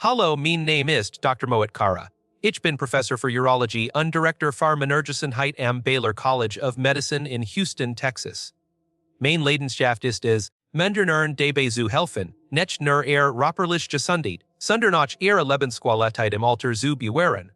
Hallo, mein Name ist Dr. Mohit Khera. Ich bin Professor für Urology und Director für Männergesundheit am Baylor College of Medicine in Houston, Texas. Mein Leidenschaft ist es, Menschen dabei zu helfen, nicht nur rapperlich Gesundheit, sondern auch ihre Lebensqualität im Alter zu bewähren.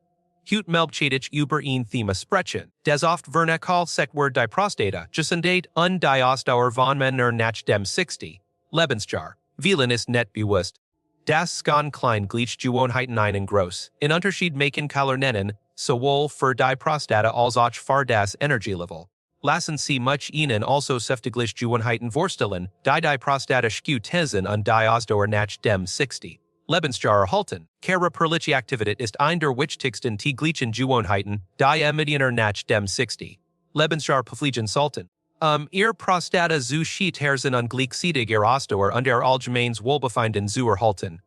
Heute melbschädig über ein Thema sprechen, das oft vernachal Wort die Prostata, Gesundheit und die Ausdauer von Männern nach dem 60. Lebensjahr. Vielen ist nicht bewusst. Das kann klein Gewohnheiten einen groß, in Unterschied machen Kalor nennen, sowohl für die Prostata als auch für das Energielevel. Lassen Sie mich Ihnen also säftiglich Gewohnheiten vorstellen, die Prostata schützen und die Ausdauer nach dem 60. Lebensjahr erhalten. Khera perliche Aktivität ist ein der wichtigsten täglichen Gewohnheiten, die Mediener nach dem 60. Lebensjahr befliegen sollten. Ihr Prostata zu schützen und gleichzeitig ihr Ausdauer und ihr allgemeines Wohlbefinden zu erhalten.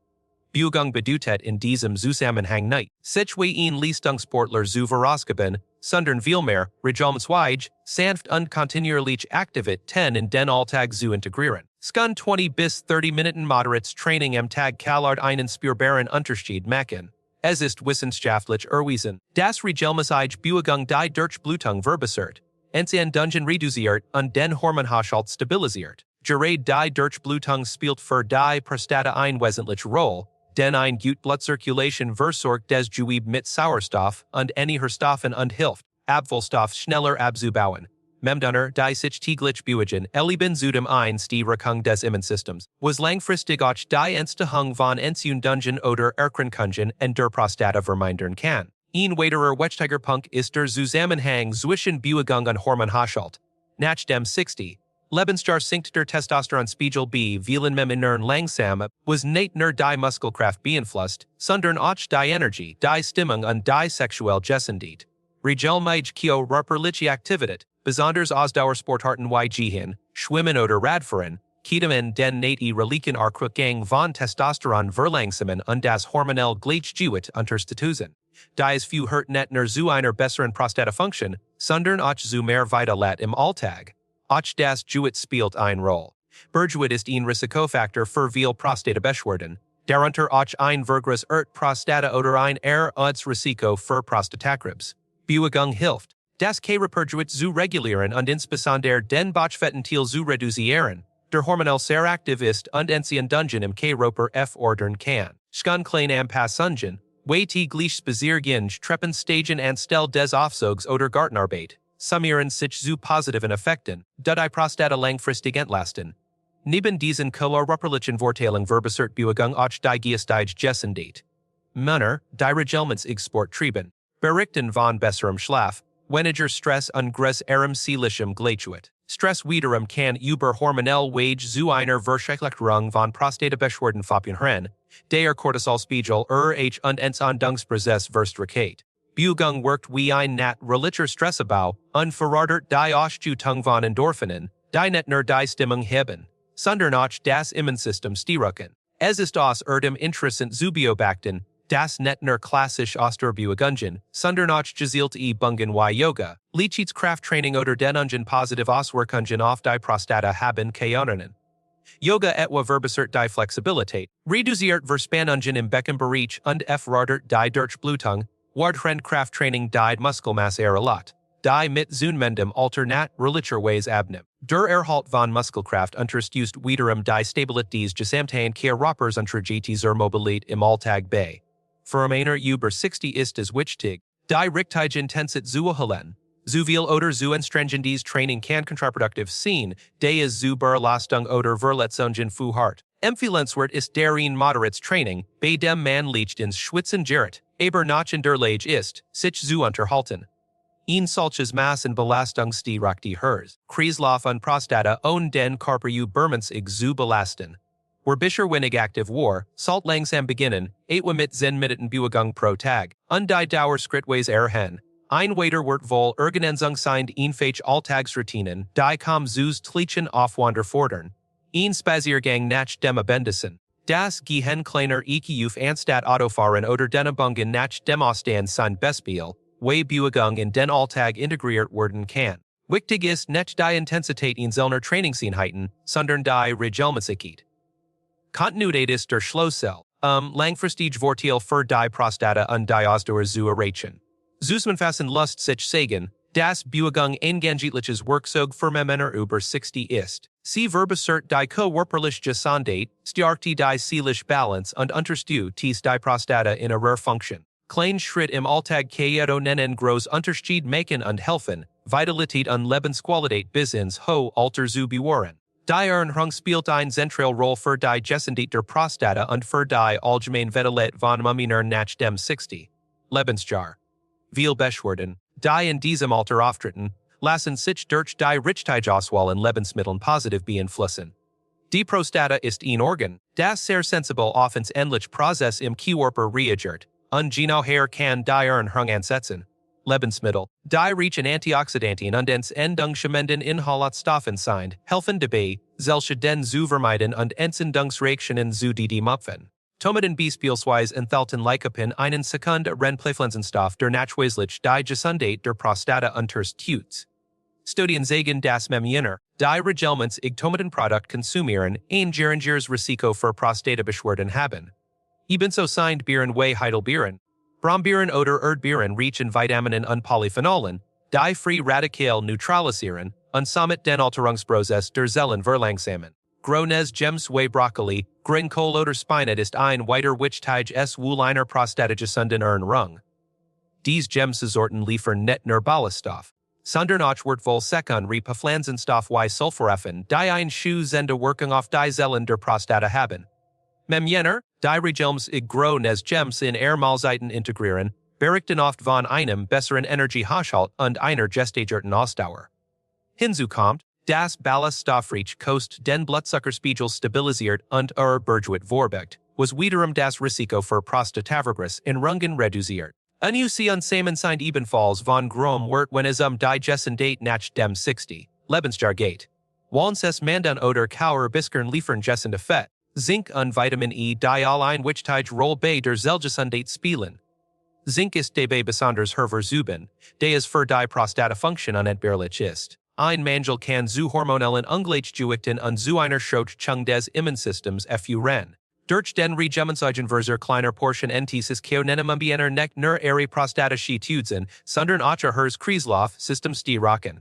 Bewegung bedeutet in diesem Zusammenhang nicht, sich wie ein Leistungssportler zu verausgaben, sondern vielmehr, regelmäßig, sanft und kontinuierlich Aktivitäten in den Alltag zu integrieren. Skun 20 bis 30 Minuten moderates Training am Tag Kallard einen spürbaren Unterschied machen. Es ist wissenschaftlich erwiesen, dass regelmäßig Bewegung die Durchblutung verbessert, Entzündungen reduziert und den Hormonhaushalt stabilisiert. Gerade die Durchblutung spielt für die Prostata eine wesentliche Rolle, denn eine gute Blutzirkulation versorgt das Gewebe mit Sauerstoff und Nährstoffen und hilft, Abfallstoff schneller abzubauen. Memdunner, die sich täglich bewegen, erleben zudem eins die Wirkung des Immunsystems, was langfristig auch die Entstehung von Entzündungen oder Erkrankungen in der Prostata vermindern kann. Ein weiterer wichtiger Punkt ist der Zusammenhang zwischen Bewegung und Hormonhaushalt. Nach dem 60. Lebensjahr sinkt der Testosteronspiegel bei vielen Männern langsam ab, was nicht nur die Muskelkraft beeinflusst, sondern auch die Energie, die Stimmung und die sexuelle Gesundheit. Regelmäßige körperliche Aktivität, besonders Ausdauersportarten wie Gehen, Schwimmen oder Radfahren, Ketamine den nicht reliken Erkrankung von Testosteron verlangsamen und das hormonelle Gleichgewicht unterstützen. Dies führt nicht nur zu einer besseren Prostatafunktion, sondern auch zu mehr Vitalität im Alltag. Auch das Gewicht spielt eine Rolle. Bergewicht ist ein Risikofaktor für viele Prostatabeschwerden, darunter auch ein vergrößertes Prostata oder ein erhöhtes Risiko für Prostatakrebs. Bewegung hilft, das Khera-Bergewicht zu regulieren und insbesondere den Bauchfettanteil zu reduzieren, der hormonell sehr aktiv ist und Entzündungen im Körper fördern kann. Schon kleine Anpassungen, wie täglich Spaziergänge, Treppensteigen anstelle des Aufzugs oder Gartenarbeit, summieren sich zu positiven Effekten, die die Prostata langfristig entlasten. Neben diesen körperlichen Vorteilen verbessert Bewegung auch die geistige Gesundheit. Männer, die regelmäßig Sport treiben, berichten von besserem Schlaf, weniger Stress und größerem seelischem Gleichgewicht. Stress wiederum kann über hormonell Wege zu einer Verschlechterung von Prostatabeschwerden führen, der Cortisolspiegel und Entzündungsprozess verstärkt. Bewegung wirkt wie ein natürlicher Stressabbau und fördert die Ausschüttung von Endorphinen, die nicht nur die Stimmung heben, sondern auch das Immunsystem stärken. Es ist aus interessant zu beobachten, dass nicht nur klassisch Ausdauerbewegungen, sondern auch gezielte Übungen wie Yoga, Leichtheitskrafttraining oder den positive Auswirkungen auf die Prostata haben können. Yoga etwa verbessert die Flexibilität, reduziert Verspannungen im Beckenbereich und fördert die Durchblutung, während Krafttraining die Muskelmasse erhält, die mit zunehmendem Alter natürlicherweise abnimmt. Der Erhalt von Muskelkraft unterstützt wiederum die Stabilität des gesamten Körpers und trägt zur Mobilität im Alltag bei. Für Männer über 60 ist es wichtig, die richtige Intensität zu erhalten. Zu viel oder zu anstrengendes Training kann kontraproduktiv sein, da es zu Überlastung oder Verletzungen führt. Empfehlenswert ist ein moderates Training, bei dem man leicht ins Schwitzen gerät, aber noch in der Lage ist, sich zu unterhalten. Ein solches Massenbelastung stärkt die Herz, Kreislauf und Prostata und den Körper übermäßig zu belasten. Wer bisher wenig aktiv war, sollte langsam beginnen, etwa mit 10 Minuten Bewegung pro Tag, und die Dauer schrittweise erhöhen. Ein weiter wird wohl Ergänzung sein einfache Alltagsroutinen, die kaum zus täglichen Aufwand fordern. Ein Spaziergang nach dem Abendessen. Das Gehen kleiner Eingriff anstatt Autofahren oder den Übungen nach dem Ausstehen sein Beispiel, wie Bewegung in den Alltag integriert werden kann. Wichtig ist nicht die Intensität einzelner Trainingseinheiten, sondern die Regelmäßigkeit. Kontinuität ist der Schlüssel, Langfristig Vorteil für die Prostata und die Ausdauer zu erreichen. Zusammenfassen Lust sich sagen, das Bewegung eingangetliches Werkzeug für Männer über 60 ist. Sie verbessert die körperliche Gesundheit, stärkt die seelische Balance und unterstützt die Prostata in ihrer Funktion. Klein Schritt im Alltag Khera nennen groß Unterschied machen und helfen, Vitalität und Lebensqualität bis ins hohe Alter zu bewahren. Die Ernährung spielt eine zentrale Rolle für die Gesundheit der Prostata und für die allgemeine Vitalität von Männern nach dem 60. Lebensjahr. Viele Beschwerden, die in diesem Alter auftreten, lassen sich durch die Richtigkeitsauswahl in Lebensmitteln positiv beeinflussen. Die Prostata ist ein Organ, das sehr sensibel auf ins ähnliche Prozess im Körper reagiert, und genau her kann die Ernährung ansetzen. Lebensmittel, die reichen Antioxidantien und entzündungshemmenden Inhaltsstoffen sind, helfen dabei, solche den zu vermeiden und Entzündungsreaktionen zu dämpfen. Tomaten beispielsweise enthalten Lycopin, einen Sekunde-Rennpflanzenstoff, der nachweislich die Gesundheit der Prostata unterstützt. Studien zeigen, dass Männer, die regelmäßig Tomatenprodukt konsumieren, ein geringeres Risiko für Prostatabeschwerden haben. Ebenso sind Beeren wie Heidelbeeren, Brombeeren oder Erdbeeren reichen Vitaminen und Polyphenolen, die free radikal neutralisieren, und somit den Alterungsprozess der Zellen verlangsamen. Grünes Gems wie Brokkoli, Grünkohl oder Spinat ist ein weiter wichtig es wohl einer prostatagesunden Ernährung. Dies Gemsorten liefern nicht nur Ballaststoff, sondern auch wertvoll Sekundäre Pflanzenstoff wie Sulforaphane, die eine schützende Wirkung auf die Zellen der Prostata haben. Männer, die regelmäßig grünes Gems in ihre Mahlzeiten integrieren, berichten oft von einem besseren Energiehaushalt und einer gesteigerten Ausdauer. Hinzu kommt, das ballaststoffreich Kost den Blutzuckerspiegel stabilisiert und Bergwit vorbeigt, was wiederum das Risiko für Prostatavergress in Rungen reduziert. UC und sind ebenfalls von großem Wert wenn es die Gesundheit nach dem 60. Lebensjahr geht. Walnuss Mandan oder Kauerbiscuren liefern gesunde Fett, Zink und Vitamin E, die all ein wichtige Rolle bei der Zellgesundheit spielen. Zink ist dabei besonders hervorzuheben, der es für die Prostatafunktion unentbehrlich ist. Ein Mangel kann zu hormonellen Ungleichgewichten und zu einer Schwächung des Immunsystems führen. Durch den regelmäßigen Verzehr kleiner Portion Entes können Männer nicht nur ihre prostatische Tüten, sondern auch ihres Kreislauf-System stärken.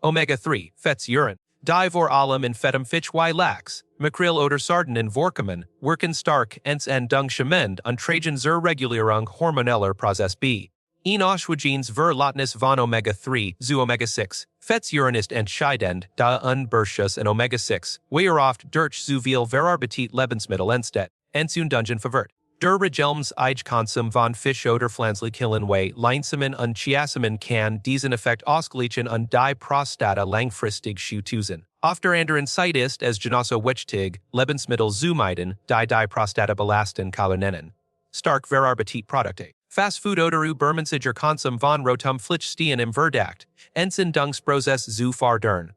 Omega-3, Fettsäuren, die vor allem in fettem Fisch wie Lachs, Makrel oder Sardinen vorkommen, wirken stark entzündungshemmend und tragen zur Regulierung hormoneller Prozess bei. Ein Ausweichens Verlotnis von Omega-3 zu Omega-6 Fettsäuren ist entscheidend, da Unberschuss in Omega-6, wie oft durch zu viel verarbeitet Lebensmittel entsteht, Entzündungen verwirrt. Der regelmäßige Konsum von Fisch oder pflanzlichen wie Leinsamen und Chiasamen kann diesen Effekt ausgleichen und die Prostata langfristig schützen. Auf der anderen Seite ist es genauso wichtig, Lebensmittel zu meiden, die Prostata belasten können. Stark verarbeitet Produkte. Fast Food oder übermäßiger Konsum von rotem Fleisch stehen im Verdacht, Entzündungsprozess zu fördern.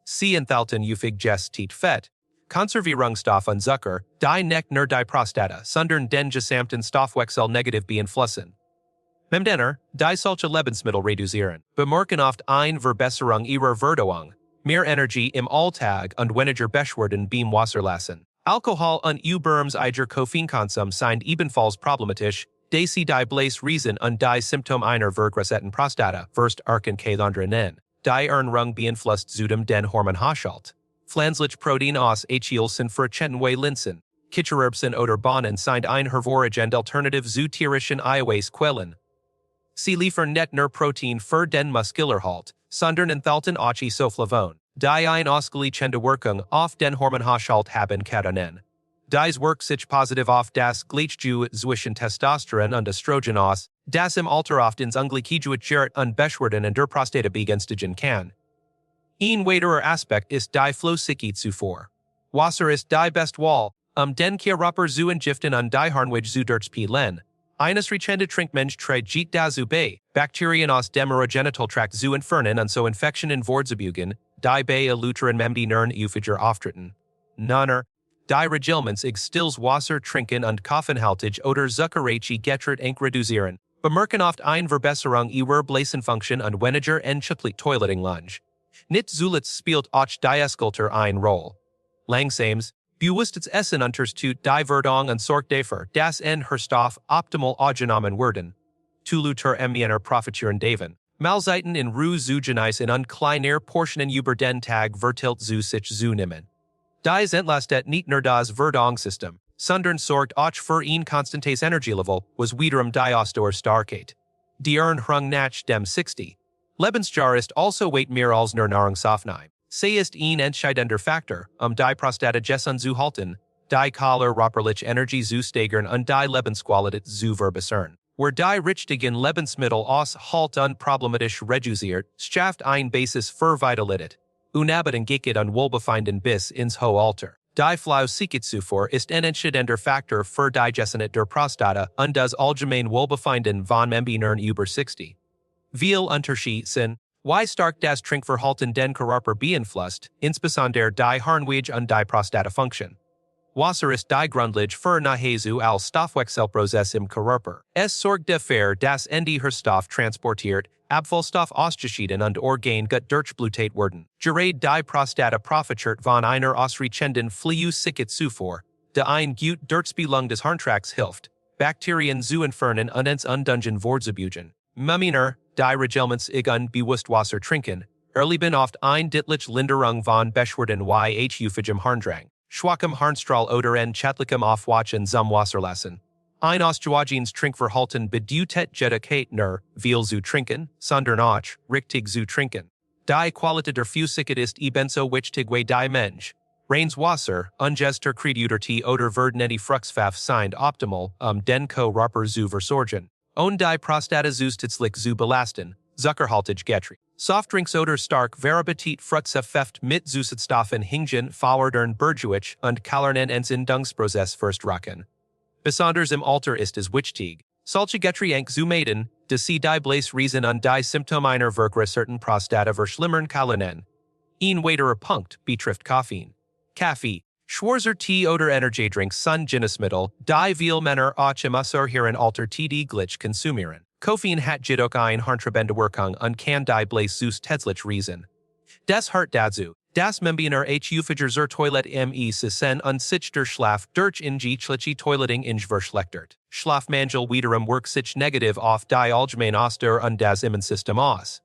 Sie enthalten häufig gestet Fett, Konservierungsstoff und Zucker, die nicht nur die Prostata, sondern den gesamten Stoffwechsel negativ beeinflussen. Männer, die solche Lebensmittel reduzieren, bemerken oft eine Verbesserung ihrer Verdauung, mehr Energie im Alltag und weniger Beschwerden beim Wasserlassen. Alkohol und übermäßiger Koffeinkonsum sind ebenfalls problematisch, da sie die Blaze Riesen und die Symptome einer vergrößerten Prostata verstärken können. Die Ernährung beeinflusst zudem den Hormonhaushalt. Pflanzliche Protein aus Achilsen vertreten wie Linsen, Kichererbsen oder Bohnen sind ein hervorragende Alternative zu tierischen Eiweißquellen. Sie liefern nicht nur Protein für den Muskelerhalt, sondern enthalten auch Isoflavone, die eine ausgleichende Wirkung auf den Hormonhaushalt haben können. Dies wirkt sich positiv auf das Gleichgewicht zwischen Testosteron und Östrogen aus, das im Alter oft ins Ungleichgewicht gerät und Beschwerden in der Prostata begünstigen kann. Ein weiterer Aspekt ist die Flüssigkeitszufuhr. Wasser ist die beste Wahl, den Körper zu entgiften und die Harnwege zu durchspülen. Eines reichende Trinkmensch trägt dazu bei, Bakterien aus dem Urogenitaltrakt zu entfernen und so Infektionen vorzubeugen, die bei erluteren Männer häufiger auftreten. Männer, die regelmäßig stilles Wasser trinken und koffeinhaltig oder zuckerreiche Getränke reduzieren, bemerken oft eine Verbesserung ihrer Blasenfunktion und weniger entschädliche Toileting Lunge. Nicht zuletzt spielt auch die Esskultur eine Rolle. Langsames, Bewusstets Essen unterstützt die Verdauung und sorgt dafür, dass Stoff optimal aufgenommen werden. Tuluter Miener profitieren davon. Mahlzeiten in Ruhe zu genießen und kleiner Portionen über den Tag verteilt zu sich zu nehmen. Dies entlastet nicht nur das Verdauungssystem, sondern sorgt auch für ein konstantes Energielevel, was wiederum die Ausdauer stärkt. Die Ernährung nach dem 60. Lebensjahr ist also weit mehr als nur Nahrungsaufnahme. Sie ist ein entscheidender Faktor, die Prostata gesund zu halten, die körperliche Energie zu steigern und die Lebensqualität zu verbessern. Where die richtigen Lebensmittel aus halt unproblematisch reduziert, schafft ein Basis für Vitalität. Unabhängigkeit und Wohlbefinden bis ins hohe Alter. Die Flüssigkeitszufuhr ist ein entscheidender Faktor für die Gesundheit der Prostata und das allgemeine Wohlbefinden von Männern über 60. Viel Unterschied sind, wie stark das Trinkverhalten den Körper beeinflusst, insbesondere die Harnwege und die Prostatafunktion. Wasser ist die Grundlage für Nahezu als Stoffwechselprozess im Körper. Es sorgt dafür, dass die Stoff transportiert, Abfallstoff ausgeschieden und Organ gut durchblutet werden. Gerade die Prostata profitiert von einer ausreichenden Flüssigkeitszufuhr, die ein gut Durchspülung des Harntracts hilft, Bakterien zu entfernen und ins Undungen vorzubeugern. Männer, die regelmäßig unbewusst Wasser trinken, erleben oft ein deutlich Linderung von Beschwerden wie häufigem Harndrang, schwachem Harnstrahl oder schädlichem Aufwachen zum Wasserlassen. Ein ausgewogenes Trinkverhalten bedeutet jedoch nur, viel zu trinken, sondern auch, richtig zu trinken. Die Qualität der Flüssigkeit ist ebenso wichtig wie die Mensch. Reines Wasser, ungester Kreduterte oder werden die Fruchtstoff sind optimal, den Körper zu versorgen. Und die Prostata zusätzlich zu belasten, zuckerhaltig Getränke. Softdrinks oder stark Verappetit Fruchtsaft mit Zusatzstoffen hingen fördern Bergwich und Kalorien ins Entwicklungsprozess verstärken. Besonders im Alter ist es wichtig, solche Getränke zu meiden, da sie die Bläsriesen und die Symptome einer vergrößerten Prostata verschlimmern können. Ein weiterer Punkt betrifft Koffein. Kaffee, schwarzer Tee oder Energiedrinks sind Genussmittel, die viel Männer auch im höheren Alter täglich konsumieren. Koffein hat jedoch eine harntreibende Wirkung und kann die Bläs riesen. Das hört dazu, dass Männer häufiger zur Toilette sen und sich der Schlaf durch ingeschliche Toileting verschlechtert. Schlafmangel wiederum wirkt sich negativ auf die allgemeine Ausdauer und das Immunsystem aus.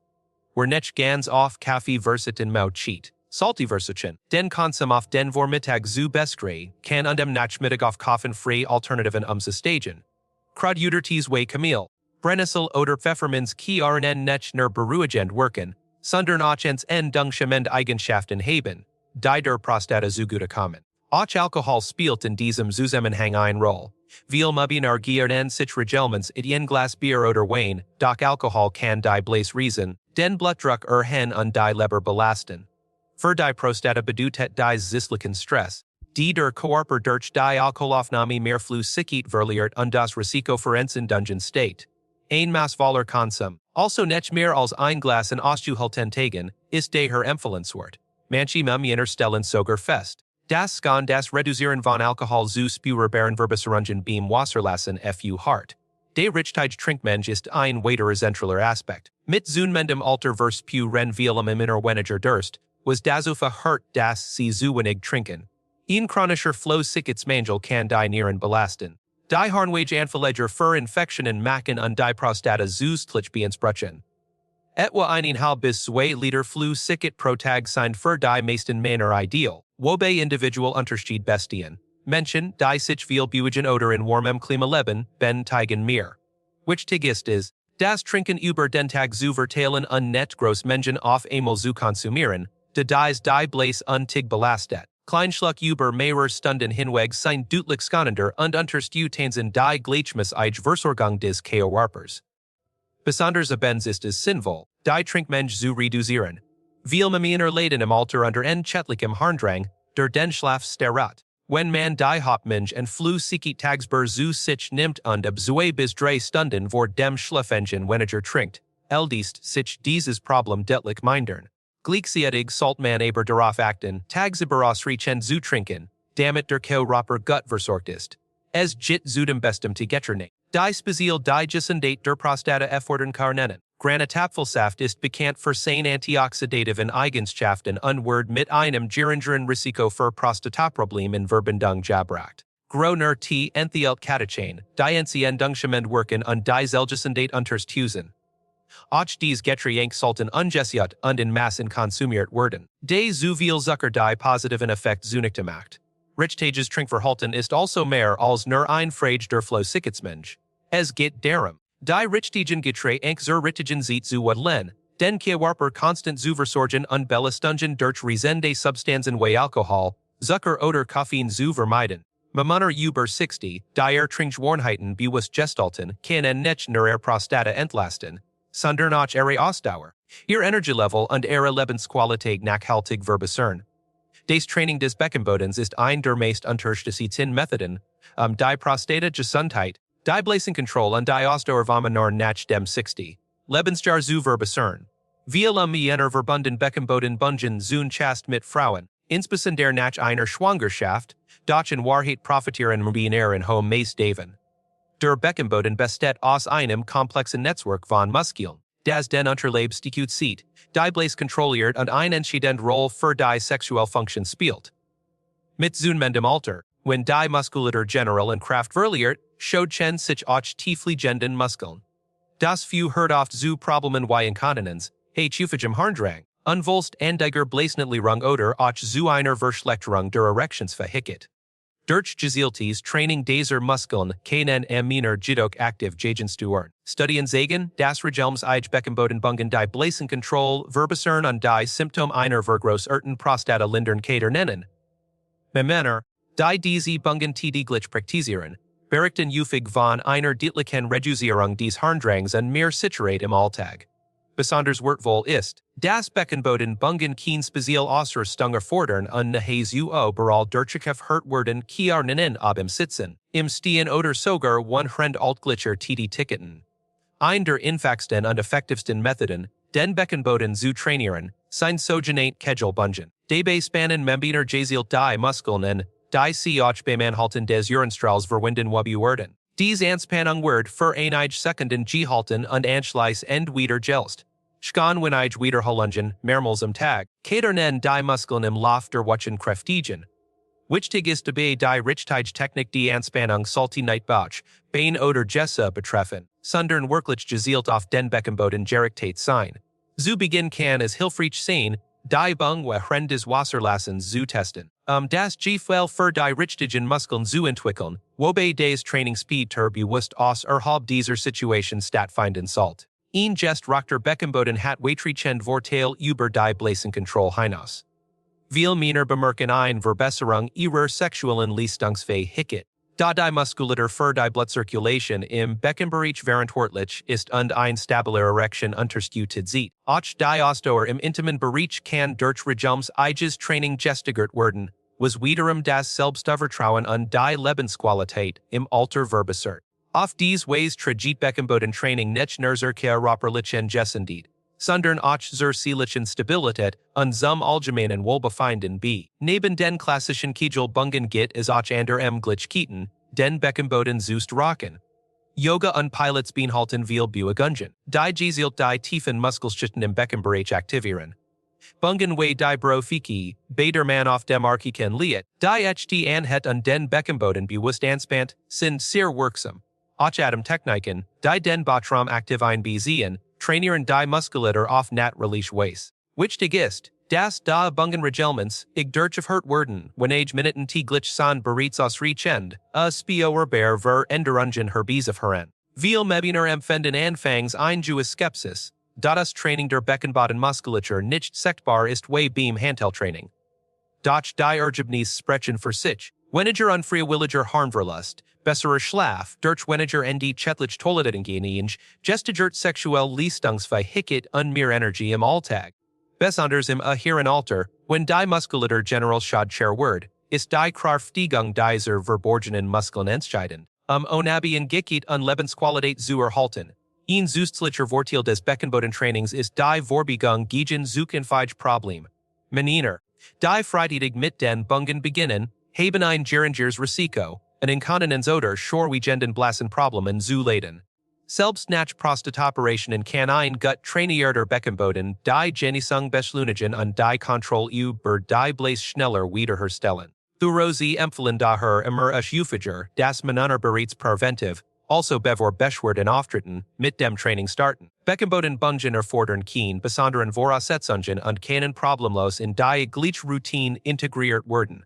Wer nicht ganz auf Kaffee verzichten möchte, sollte versuchen, den Konsum auf den Vormittag zu beskriegen, kann und am Nachmittag auf koffeinfreie Alternativen umzusteigen. Kräutertees wie Kamille, Brennnessel oder Pfefferminz kehren nicht nur beruhigend wirken, sondern auch entzündungshemmende Eigenschaften haben, die der Prostata zugutekommen. Auch Alkohol spielt in diesem Zusammenhang eine Rolle. Viel Männer gehen sich regelmäßig in ein Glas Bier oder Wein, doch Alkohol kann die Bläsriesen, den Blutdruck erhöhen und die Leber belasten. Für die Prostata bedeutet dies zusätzlichen Stress, die der Körper durch die Alkoholaufnahme mehr Flüssigkeit verliert und das Risiko für Entzündungen steht. Ein maßvoller Konsum, also nicht mehr als ein Glas in auszuhalten Tagen, ist daher empfehlenswert. Manche Männer stellen sogar fest, dass das Reduzieren von Alkohol zu spürbaren Verbesserungen beim Wasserlassen hart. Der richtige Trinkmensch ist ein weiterer zentraler Aspekt. Mit zunehmendem Alter verspüren viele Männer weniger Durst, was dazu verhört, dass sie zu wenig trinken. Ein chronischer Flüssigkeitsmangel kann die Nieren belasten. Die Harnwege Anfälliger für Infektionen machen und die Prostata zusätzlich beanspruchen. Etwa 1,5 bis 2 Liter Flüssigkeit pro Tag sind für die meisten Männer ideal, wobei individual Unterschied bestehen. Menschen, die sich viel beruhigen oder in warmem Klima leben, benötigen mehr. Wichtig ist es, das Trinken über den Tag zu verteilen und nicht Großmengen auf einmal zu konsumieren, da dies die Bläs untig belastet. Kleinschluck über mehrere Stunden hinweg sind deutlich skannender und unterstützen die gleichmäßige Versorgung des Körpers. Besonders abends ist es sinnvoll, die Trinkmenge zu reduzieren. Viele Männer leiden im Alter unter schädlichem Harndrang, der den Schlaf stört. Wenn man die Hauptmenge und Flüssigkeit tagsüber zu sich nimmt und ab 2 bis 3 Stunden vor dem Schlafengehen weniger trinkt, ältest sich dieses Problem deutlich mindern. Gleichzeitig sollte man aber darauf achten, tagsüber ausreichend zu trinken, damit der Körper gut versorgt ist. Es geht zu dem besten Getränk. Die speziell die Gesundheit der Prostata erfordern können. Grana Tapfelsaft ist bekannt für seine antioxidativen Eigenschaften und wird mit einem geringeren Risiko für Prostataproblemen Verbindung gebracht. Groner T. enthüllt Katachan, die Entziehungsmedikamente wirken und die Zellgesundheit unterstützen. Auch dies Getränke sollten ungesichert und in Massen konsumiert werden. De zu viel Zucker die positiven Effekt zunichte macht. Richtiges Trinkverhalten ist also mehr als nur ein Frage der Flüssigkeitsmensch. Es geht darum, die richtigen Getränke zur richtigen Zeit zu wählen, den Körper konstant zu versorgen und Belastungen durch resende Substanzen wie Alkohol, Zucker oder Koffein zu vermeiden. Männer über 60, die Trinkgewohnheiten bewusst gestalten, können nicht nur Prostata entlasten, sondern auch ihre Ausdauer, ihr Energielevel und ihre Lebensqualität nachhaltig verbessern. Das Training des Beckenbodens ist ein der meist unterstützten Methoden, die Prostatagesundheit, die Blasenkontrolle und die Ausdauer von Männern nach dem 60. Lebensjahr zu verbessern. Wir Männer verbunden Beckenboden bungen zum Chast mit Frauen, insbesondere nach einer Schwangerschaft, doch in Wahrheit profitieren wir in hohem Maß davon. Der Beckenboden besteht aus einem komplexen Netzwerk von Muskeln, das den Unterleibsstiefel zieht, die Blasen kontrolliert und eine entscheidende Rolle für die Sexualfunktion spielt. Mit zunehmendem Alter, wenn die Muskulatur generell in Kraft verliert, schädigen sich auch tiefliegenden Muskeln. Das führt oft zu Problemen wie Inkontinenz, häufigem Harndrang, unvollständiger Blasenentleerung oder auch zu einer Verschlechterung der Erektionsfähigkeit. Durch gezieltes Training dieser Muskeln können Männer jedoch aktiv gegensteuern. Studien zeigen, dass Regelms Beckenbodenbungen die Blasenkontrolle verbessern und die Symptome einer vergrößerten Prostata lindern können. Männer, die diese Bungen täglich praktizieren, berichten häufig von einer deutlichen Reduzierung des Harndrangs und mehr Sicherheit im Alltag. Besonders wertvoll ist, dass Beckenbodenbungen kein speziell Ausrüstung erfordern und nahezu überall durchgeführt werden können ob im Sitzen, im Stehen oder sogar während altgleicher Tätigkeiten. Ein der einfachsten und effektivsten Methoden, den Beckenboden zu trainieren, sind sogenannte Kegelbungen. Dabei spannen Membiner gezielt die Muskeln und die sie auch beim Anhalten des Urinstrahls verwenden werden. Diese Anspannung wird für einige Sekunden gehalten und anschließend wieder gelöst. Schon wenn ich wiederholungen mehrmals am Tag, können die Muskeln im Lauf der Wochen kräftigen. Wichtig ist dabei die richtige Technik die Anspannung sollte nicht Bauch, Bein oder Gesäß betreffen, sondern wirklich gezielt auf den Beckenboden gerichtet sein. Zu Beginn kann es hilfreich sein, die Bung während des Wasserlassens zu testen, das Gefühl für die richtigen Muskeln zu entwickeln, wobei des Trainingsspeed bewusst außerhalb dieser Situation stattfinden sollte. Ein Gest Dr. Beckenboden hat weitreichend Vorteil über die Blasenkontrolle hinaus. Viele Männer bemerken eine Verbesserung ihrer sexuellen Leistungsfähigkeit, da die Muskulatur für die Blutzirkulation im Beckenbereich verantwortlich ist und eine stabile Erektion unterstützt sieht. Auch die Ausdauer im intimen Bereich kann durch Regelms eiges Training gesteigert werden, was wiederum das Selbstvertrauen und die Lebensqualität im Alter verbessert. Auf dies Weise trägt Beckenboden-Training nicht nur zur körperlichen Gesundheit, sondern auch zur seelischen Stabilität und zum allgemeinen Wohlbefinden bei. Neben den klassischen Kegelbungen geht es auch andere Gleichkeiten, den Beckenboden zu stärken. Yoga und Pilates beinhalten viel Bewegungen, die gezielt die tiefen Muskelschichten im Beckenbereich aktivieren. Bungen wie die Brofiki, bei der man auf dem Arkiken liegt, die die Anhät und den Beckenboden bewusst anspannt, sind sehr wirksam. Auch Atemtechniken, die den Bauchraum aktiv einbeziehen, trainieren die Muskulatur auf natürliche Weise. Wichtig ist, dass die Bungenregelments durchgeführt werden, wenn Minuten täglich sind bereits ausreichend, spürbar ver Änderungen herbeizuführen. Viele Männer empfinden anfangs eine Skepsis, da das Training der Beckenbodenmuskulatur nicht sichtbar ist wie beim Hanteltraining. Doch die Ergebnisse sprechen für sich. Weniger unfreiwilliger Harnverlust, besserer Schlaf, durch weniger in die Chetlich Toilettengehen, gesteigert sexuell Leistungsfähigkeit und mehr Energie im Alltag. Besonders im höheren Alter, wenn die Muskulatur generell schadlicher wird, ist die Kräftigung dieser verborgenen Muskeln entscheidend, Unabhängigkeit und Lebensqualität zu erhalten. Ein zusätzlicher Vorteil des Beckenbodentrainings ist die Vorbeugung gegen Zukunftsprobleme. Männer, die frühzeitig mit den Bungen beginnen, haben ein geringeres Risiko, an Inkontinenz oder schwerwiegenden Blasenproblemen zu leiden. Selbst nach Prostatabeschwerden kann ein gut trainierter Beckenboden die Genesung beschleunigen und die Kontrolle über die Blaze schneller wiederherstellen. Thuro sie empfehlen daher immer häufiger, dass man bereits präventiv, also bevor Beschwerden auftreten, mit dem Training starten. Beckenbodenbungen erfordern kein besonderen Voraussetzungen und können problemlos in die Gleichroutine integriert werden.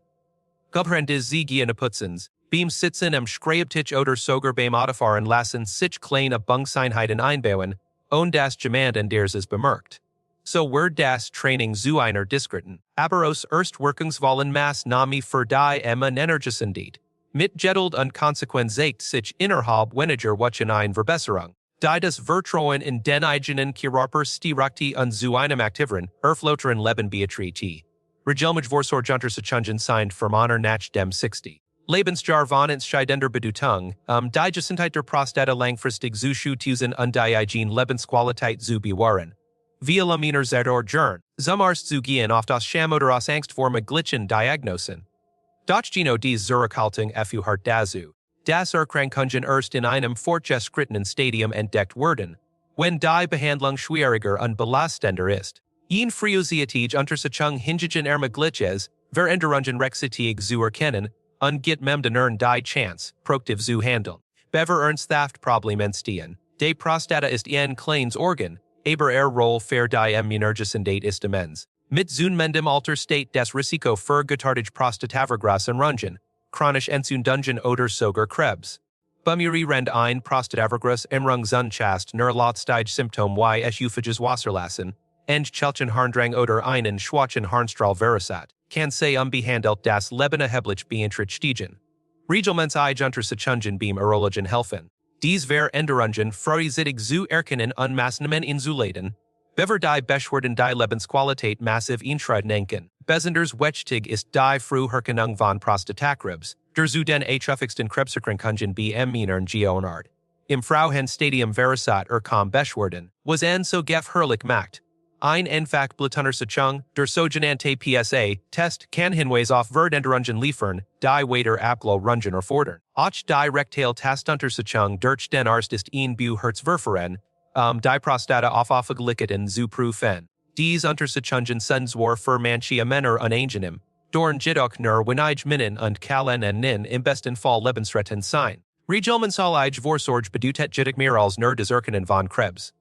Gubrendes sie gehen putzens, beim Sitzen am Schreibtisch oder sogar beim Autofahren lassen sich kleine Bungseinheiten einbauen, ohne das jemand anderes bemerkt. So wird das Training zu einer diskreten, aber aus Erstwirkungsvollen Maßnahme für die Energiesendet. Mit Geduld und Konsequenz zeigt sich innerhalb weniger Wochen eine Verbesserung. Die das Vertrauen in den eigenen Körper stärkte und zu einem aktiveren, erflotteren Leben beitrete. Regelmäßig Vorsorgeuntersuchungen sind für nach dem 60. Lebensjahr von entscheidender Bedeutung, die Gesundheit der Prostata langfristig zu schützen und die eigene Lebensqualität zu bewahren. Viele Männer Journal, zum Arzt zu gehen auf das Scham oder aus Angst vor möglichen Diagnosen. Doch Geno dies Zurückhaltung fu hart dazu, das Erkrankungen erst in einem fortgeschrittenen Stadium entdeckt werden, wenn die Behandlung schwieriger und belastender ist. Ein frühzeitige Untersuchung hingegen ermöglicht Veränderungen rechtzeitig zu erkennen und gibt dem die Chance, proaktiv zu handeln. Bever ernsthaft Problem entstehen. Die Prostata ist ein kleines Organ, aber Roll für die Energiesendet ist immens. Mit zunehmendem Alter steht das Risiko für getardage Prostatavergrößerungen, chronisch Entzündungen oder sogar Krebs. Bumuri rend ein Prostatavergrößerung zunchast nur Lotstige Symptom wie häufiges Wasserlassen, Chelchen Harndrang oder einen schwachen Harnstrahl verursacht, kann se unbehandelt das Leben erheblich beeinträchtigen. Regelmäßige Untersuchungen beim Urologen helfen. Dies Veränderungen frühzeitig zu erkennen und Maßnahmen einzuleiten. Bever die Beschwerden die Lebensqualität massiv einschränken. Besonders wichtig ist die Früherkennung von Prostatakrebs, der zu den häufigsten Krebserkrankungen beim Männern gehört. Im Frauenstadium verursacht kaum Beschwerden, was so gefährlich macht. Ein einfach Blutuntersuchung, der sogenannte PSA-Test kann Hinweis auf Veränderungen liefern, die weiter Abklärungen erfordern. Auch die Rektal-Tastuntersuchung durch den Arzt ist ein Hertzwerferin, die Prostata aufgelichten zu prüfen. Diese Untersuchungen sind zwar für manche Männer unangenehm, dorn jedoch nur wenige Minuten und kann im besten Fall lebensrettend sein. Regelmäßige Vorsorge bedeutet jedoch mehr als nur das Erkennen von Krebs.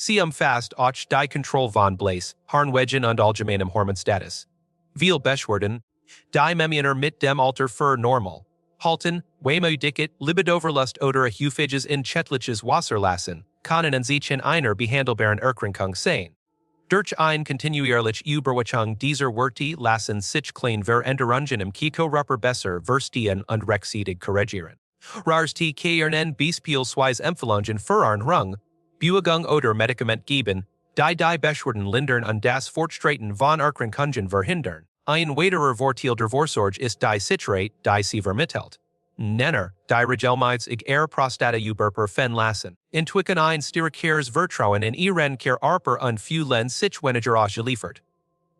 Sie umfasst auch die Kontrolle von Blaze, Harnwegen und allgemeinem Hormonstatus. Viele Beschwerden, die Männer mit dem Alter für normal halten, Wehmüdigkeit, Libidoverlust oder häufiges inchettliches Wasserlassen, können sich in einer behandelbaren Erkrankung sehen. Durch ein kontinuierlich Überwachung dieser Werte lassen sich kleine Veränderungen im Körper besser verstehen und rechtzeitig korrigieren. Rarste kehren beispielsweise Empfehlungen für Ernährung, Bewegung oder Medikament geben, die Beschwerden lindern und das Fortschreiten von Erkrankungen verhindern. Ein weiterer Vorteil der Vorsorge ist die Citrate, die sie vermittelt. Nenner, die regelmäßig Prostata überprüfen lassen. Entwickeln ein stärkeres Vertrauen in ihren Körper und fühlen sich weniger ausgeliefert.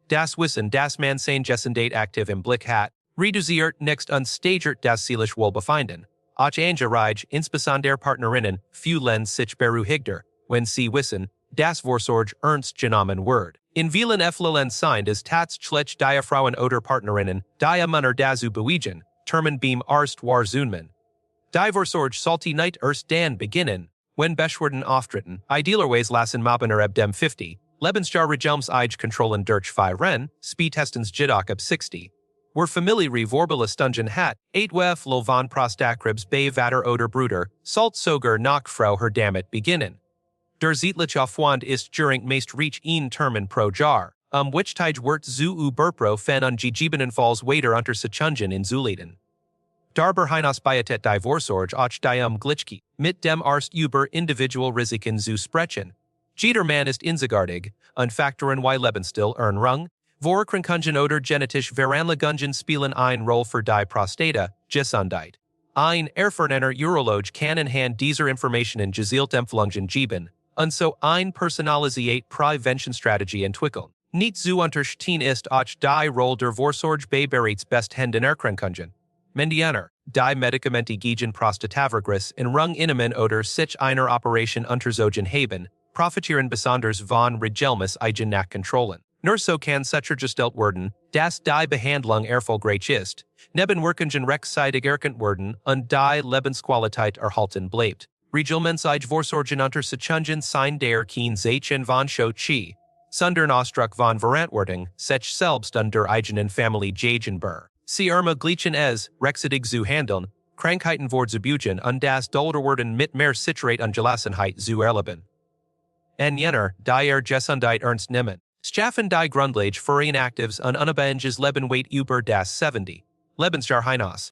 Das Wissen, das man sein Gesundheit aktiv im Blick hat, reduziert nicht und steigert das seelische Wohlbefinden. Auch andere, insbesondere Partnerinnen, fühlen sich beruhigter, wenn sie wissen, dass Vorsorge ernst genommen wird. In vielen Fällen sind es tatsächlich die Frauen oder Partnerinnen, die Männer dazu bewegen, Termen beim Arzt wahrzunehmen. Die Vorsorge sollte nicht erst dann beginnen, wenn Beschwerden auftreten. Idealerweise lassen Männer ab dem 50. Lebensjahr regelmäßig Kontrollen durchführen, spätestens jedoch ab 60. Wer familiäre Vorbelastungen hat, etwa Flo von Prostatakrebs bei Vater oder Bruder, sollte sogar nach früher damit beginnen. Der zeitliche Aufwand ist gering meist reach ein Termin pro Jahr, wichtig wird zu überprüfen und gegebenenfalls weiter Untersuchungen einzuleiten. Darüber hinaus bietet die Vorsorge auch die Möglichkeit, mit dem Arzt über individuelle Risiken zu sprechen. Jeder Mann ist einzigartig, und Faktoren wie Lebensstil, Ernährung, Vorerkrankungen oder genetische Veranlagungen spielen eine Rolle für die Prostata, Gesundheit. Ein erfahrener Urologe kann anhand dieser Informationen gezielt Empfehlungen geben, und so eine personalisierte Präventionsstrategie entwickeln. Nicht zu unterschätzen ist auch die Rolle der Vorsorge bei bereits bestehenden Erkrankungen. Mendianer, die Medikamenti gegen Prostatavergris in Rung Inamen oder sich einer Operation unterzogen haben, profitieren besonders von Regelmus eigen Nachkontrollen. Nur so kann sichergestellt werden, dass die Behandlung erfolgreich ist, Nebenwirkungen rechtzeitig erkannt werden und die Lebensqualität erhalten bleibt. Regelmäßig Vorsorgen unter Sechungen sein der Keen Zeichen von Show Chi, sondern Ausdruck von Verantwortung, sich selbst und der eigenen Familie Jagenber. Sie gleichen es, rechtzeitig zu handeln, Krankheiten vorzubugen und das Dolderwerden mit mehr Sicherheit und Gelassenheit zu erleben. En jener, die Gesundheit ernst nehmen. Schaffen die Grundlage für ein aktives und unabhängiges Leben weit über das 70. Lebensjahr hinaus.